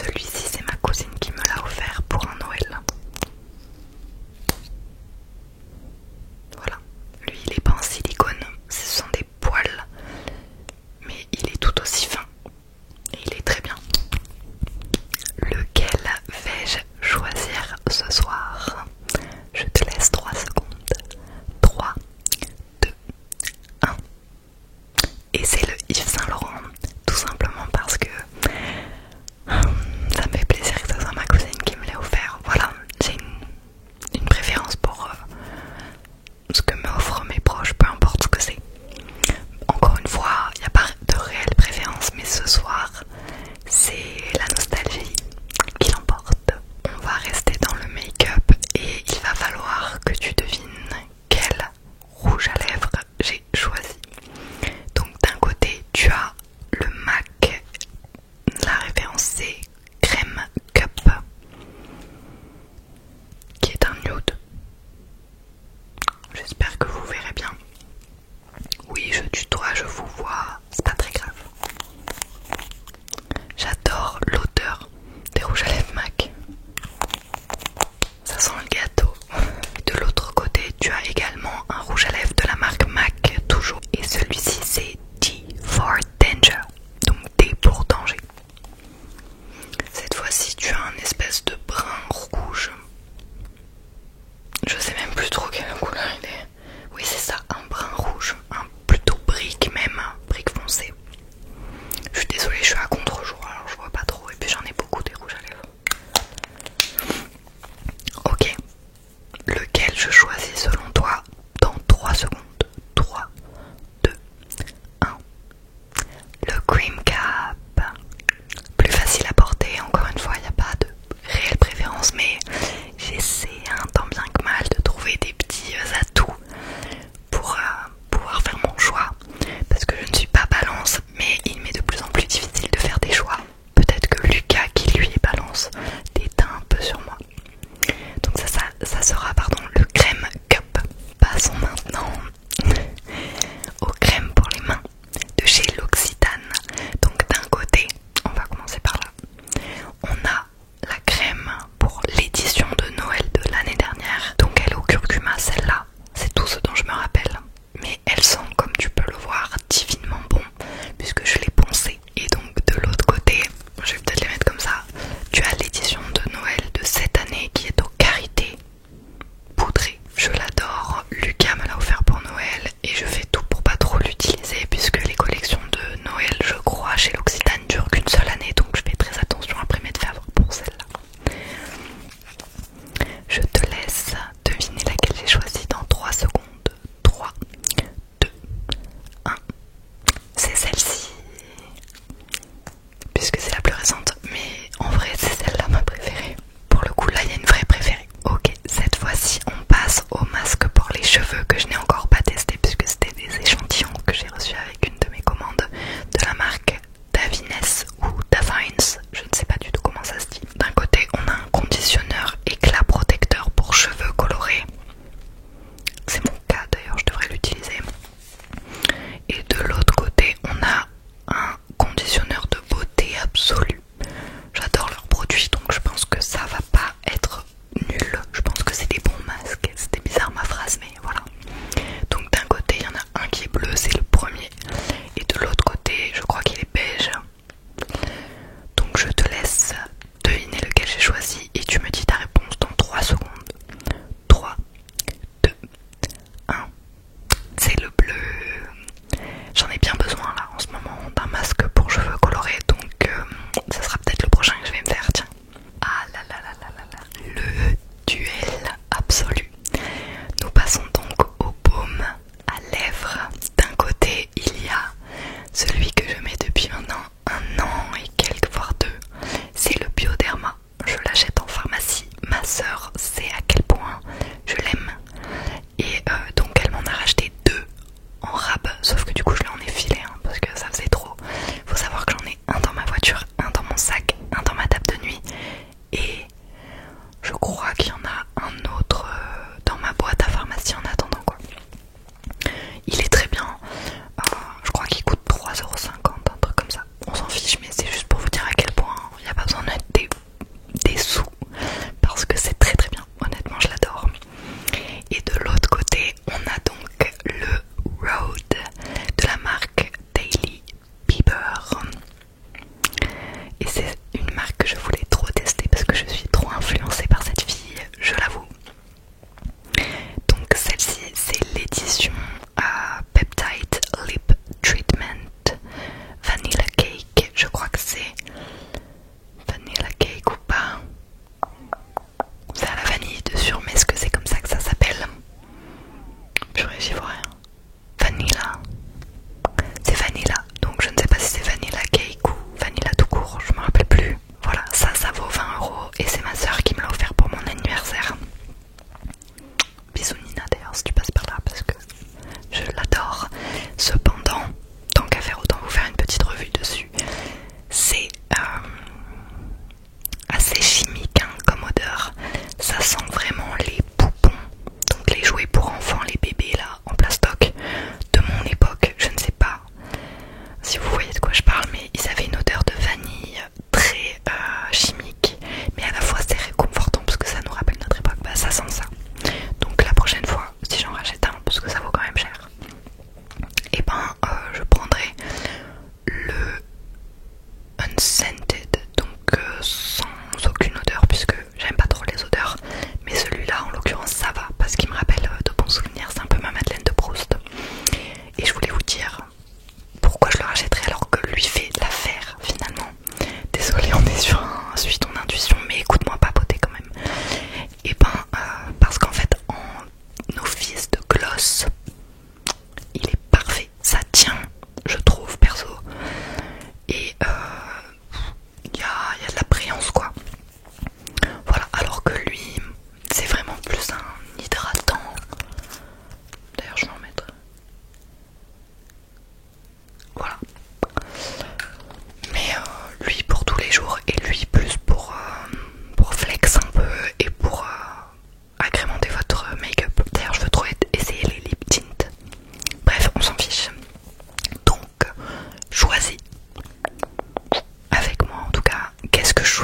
celui-ci c'est ma cousine qui me l'a offert pour un Noël. Voilà, lui il est pas en silicone, ce sont des poils, mais il est tout aussi fin et il est très bien. Lequel vais-je choisir ce soir? Je te laisse 3 secondes. 3, 2, 1. Et c'est le Yves Saint Laurent, tout simplement parce que ça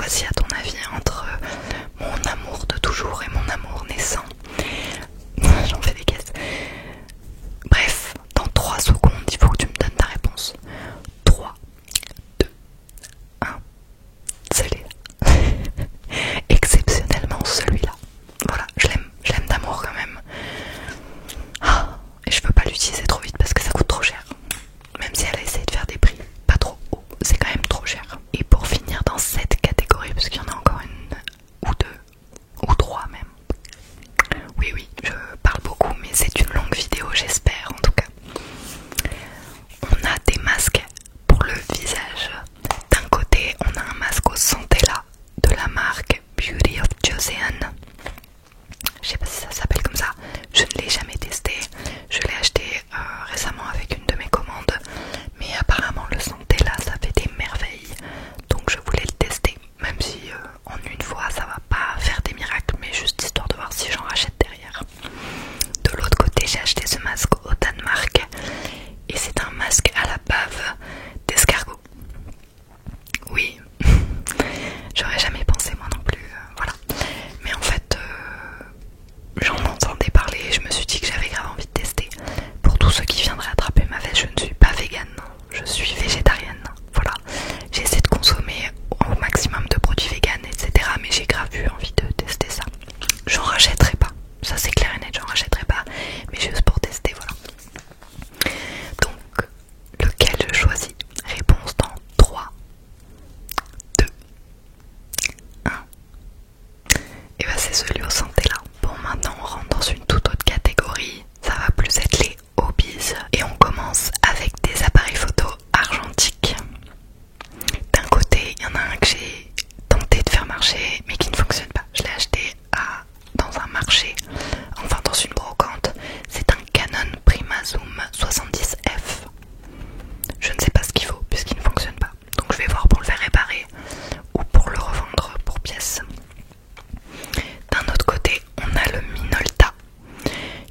choisi à ton avis entre mon amour de toujours et mon amour naissant? J'en fais des caisses. Bref, dans 3 secondes, il faut que tu me donnes ta réponse. 3, 2, 1. Celui-là. Exceptionnellement celui-là. Voilà, je l'aime d'amour quand même. Et je peux pas l'utiliser trop vite parce que ça coûte trop cher. Même si elle a essayé de faire des prix pas trop hauts, c'est quand même trop cher. Et pour finir dans cette catégorie, parce qu'il y en a encore une ou deux, ou 3 même. Oui, je parle beaucoup, mais c'est une longue vidéo, j'espère en tout cas. On a des masques pour le visage. D'un côté, on a un masque au Centella de la marque Beauty of Joseon. Je sais pas si ça s'appelle comme ça, je ne l'ai jamais testé. Je l'ai acheté récemment avec une de mes commandes, mais apparemment le Centella ça fait des merveilles, donc je voulais le tester, même si en une fois ça va pas faire des miracles, mais juste histoire de voir si j'en rachète derrière. De l'autre côté, j'ai acheté ce masque au Danemark et c'est un masque à la bave d'escargot. Oui, j'aurais jamais pensé moi non plus, voilà. Mais en fait, j'en entendais parler et je me suis dit que j'avais grave envie de tester. Pour tous ceux qui viendraient attraper ma veste, je ne suis pas végane, je suis végétarienne. Voilà, j'essaie de consommer au maximum de produits véganes, etc. Mais j'ai grave eu envie de tester ça. J'en rachèterai pas, ça c'est clair et net, j'en rachèterai pas, mais juste pour tester, voilà. Donc, lequel je choisis? Réponse dans 3, 2, 1. Et bah c'est celui au Centella. Bon, maintenant on rentre dans une toute autre catégorie, ça va plus être les hobbies. Et on commence avec des appareils photo argentiques. D'un côté, il y en a un que j'ai tenté de faire marcher mais qui ne fonctionne pas. Je l'ai acheté dans un marché, enfin dans une brocante. C'est un Canon PrimaZoom 70F. Je ne sais pas ce qu'il faut puisqu'il ne fonctionne pas. Donc je vais voir pour le faire réparer ou pour le revendre pour pièces. D'un autre côté, on a le Minolta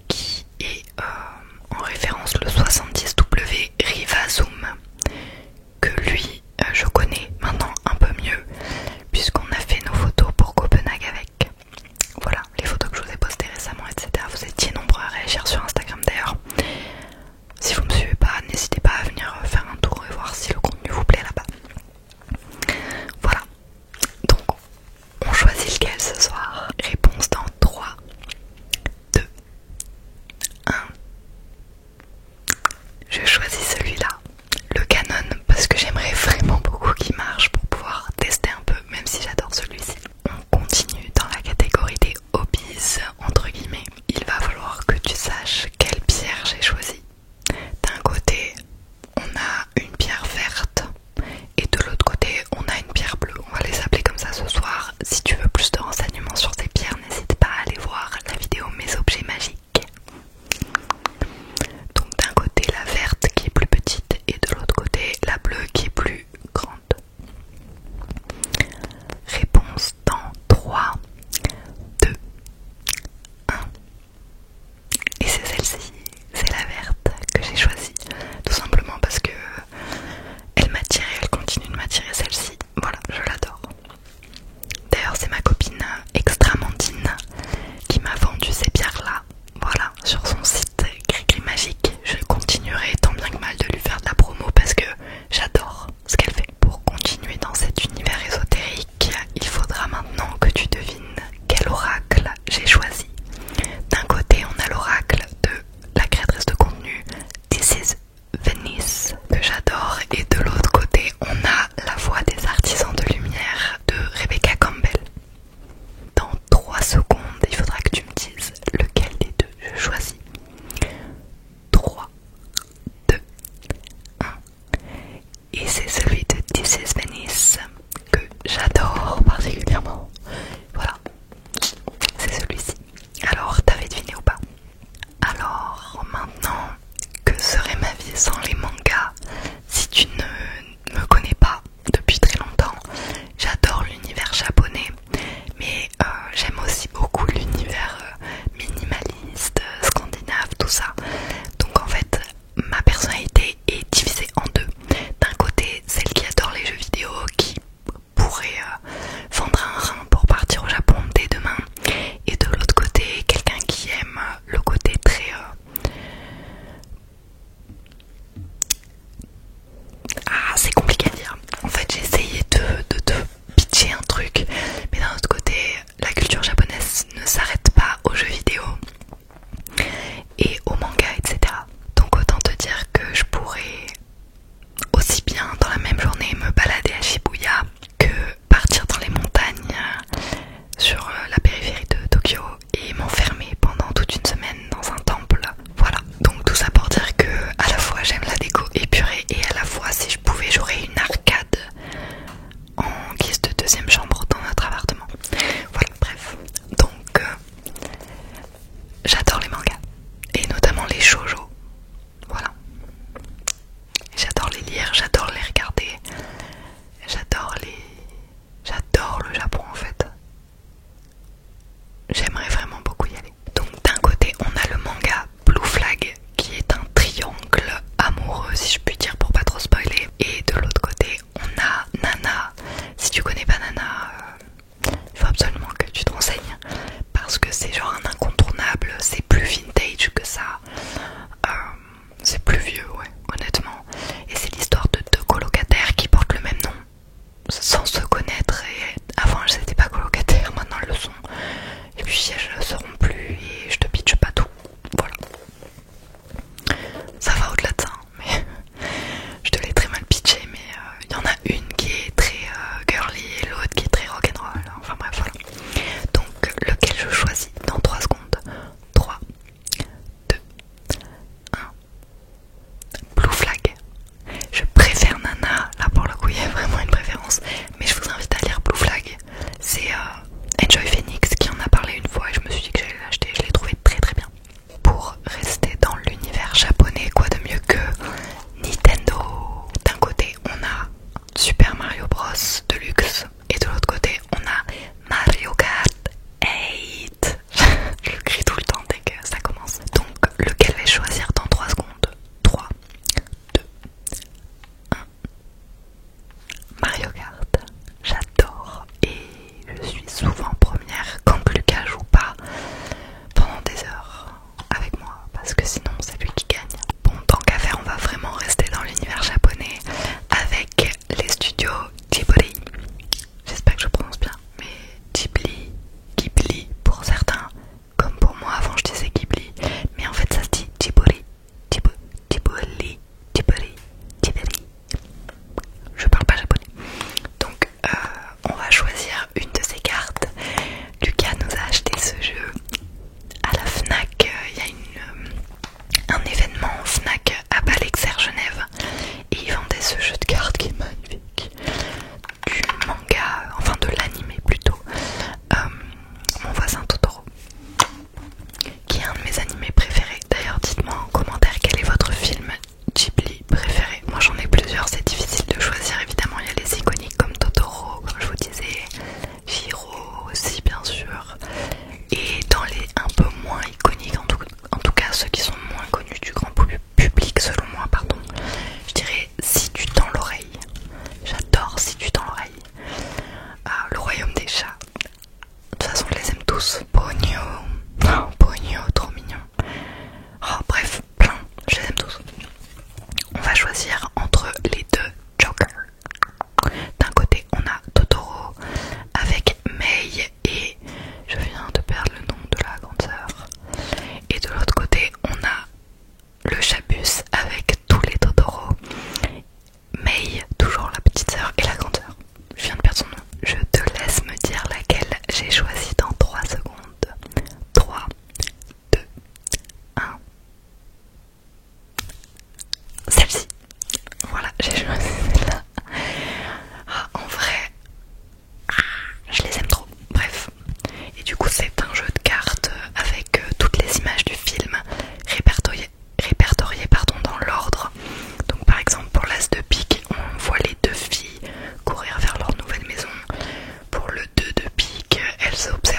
qui est en référence le 70W Riva Zoom, que lui je connais maintenant un peu mieux puisqu'on a fait nos photos pour Copenhague avec. Voilà, les photos que je vous ai postées récemment, etc. Vous étiez nombreux à réagir sur Instagram d'ailleurs. Si vous ne me suivez pas, n'hésitez pas à venir faire un tour et voir si le contenu vous plaît là-bas. Voilà, donc on souvent première quand Lucas joue pas pendant des heures avec moi, parce que sinon c'est lui qui gagne. Bon, tant qu'à faire, on va vraiment rester dans l'univers japonais avec les studios Ghibli. J'espère que je prononce bien, mais Ghibli pour certains, comme pour moi avant je disais Ghibli, mais en fait ça se dit Ghibli. Je parle pas japonais. Donc on va choisir une de ces cartes. Lucas nous a acheté ce jeu à la Fnac. Il y a un événement Fnac à Balexer Genève et ils vendaient ce jeu de cartes qui est magnifique, du manga, enfin de l'anime plutôt, Mon voisin Totoro, qui est un de mes animés préférés. D'ailleurs dites-moi en commentaire quel est votre film Ghibli préféré. Moi j'en ai plusieurs, c'est difficile de choisir évidemment. Il y a les iconiques comme Totoro, comme je vous disais, Chihiro aussi bien sûr, et dans les un peu moins iconiques, en tout cas ceux qui sont moins connus du grand public selon moi, pardon, je dirais Si tu tends l'oreille. J'adore Si tu tends l'oreille. Le royaume des chats. De toute façon je les aime tous. Pogno, trop mignon. Oh bref, plein, je les aime tous. On va choisir entre les deux Jokers. D'un côté on a Totoro avec Mei et je viens de perdre le nom de la grande sœur. Et de l'autre côté on a le Chabus avec tous les Totoro. Mei, toujours la petite sœur, et la grande sœur. Je viens de perdre son nom. Je te laisse me dire laquelle j'ai choisi dans 3 secondes. 3, 2, 1. Celle-ci. Voilà, j'ai choisi celle-là. En vrai, je les aime trop. Bref. Et du coup, c'est un jeu de cartes avec toutes les images du film répertoriées dans l'ordre. Donc par exemple pour l'as de pique, on voit les deux filles courir vers leur nouvelle maison. Pour le 2 de pique, elles observent